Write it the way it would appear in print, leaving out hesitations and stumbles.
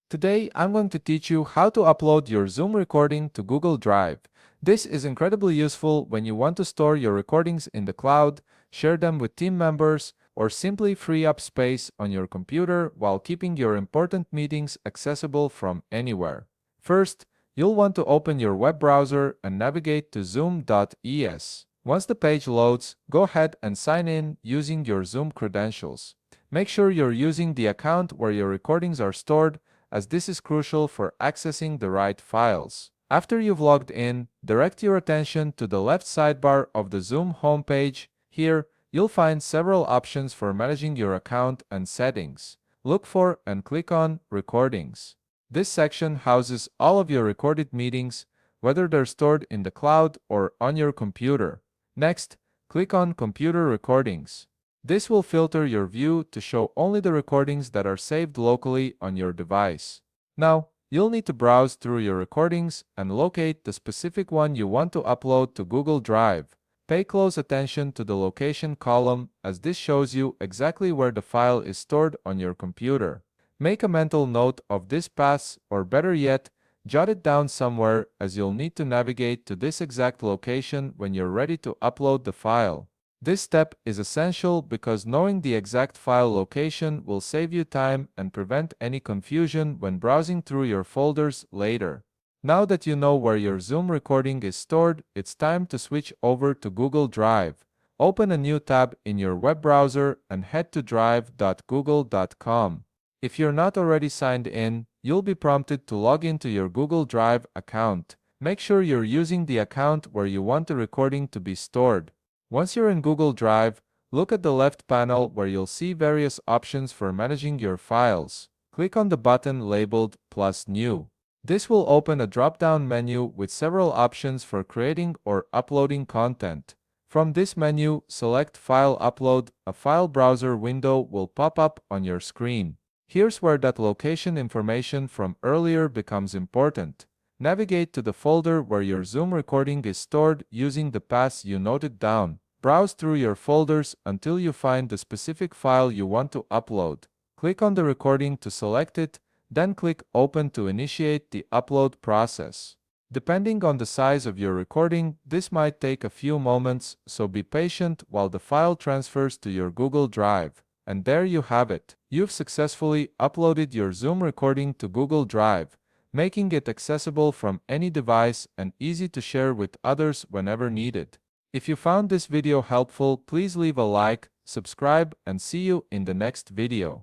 Today, I'm going to teach you how to upload your Zoom recording to Google Drive. This is incredibly useful when you want to store your recordings in the cloud, share them with team members, or simply free up space on your computer while keeping your important meetings accessible from anywhere. First, you'll want to open your web browser and navigate to zoom.es. Once the page loads, go ahead and sign in using your Zoom credentials. Make sure you're using the account where your recordings are stored, as this is crucial for accessing the right files. After you've logged in, direct your attention to the left sidebar of the Zoom homepage. Here, you'll find several options for managing your account and settings. Look for and click on Recordings. This section houses all of your recorded meetings, whether they're stored in the cloud or on your computer. Next, click on Computer Recordings. This will filter your view to show only the recordings that are saved locally on your device. Now, you'll need to browse through your recordings and locate the specific one you want to upload to Google Drive. Pay close attention to the location column, as this shows you exactly where the file is stored on your computer. Make a mental note of this path, or better yet, jot it down somewhere, as you'll need to navigate to this exact location when you're ready to upload the file. This step is essential because knowing the exact file location will save you time and prevent any confusion when browsing through your folders later. Now that you know where your Zoom recording is stored, it's time to switch over to Google Drive. Open a new tab in your web browser and head to drive.google.com. If you're not already signed in, you'll be prompted to log into your Google Drive account. Make sure you're using the account where you want the recording to be stored. Once you're in Google Drive, look at the left panel where you'll see various options for managing your files. Click on the button labeled Plus New. This will open a drop-down menu with several options for creating or uploading content. From this menu, select File Upload. A file browser window will pop up on your screen. Here's where that location information from earlier becomes important. Navigate to the folder where your Zoom recording is stored using the paths you noted down. Browse through your folders until you find the specific file you want to upload. Click on the recording to select it, then click Open to initiate the upload process. Depending on the size of your recording, this might take a few moments, so be patient while the file transfers to your Google Drive. And there you have it. You've successfully uploaded your Zoom recording to Google Drive, making it accessible from any device and easy to share with others whenever needed. If you found this video helpful, please leave a like, subscribe, and see you in the next video.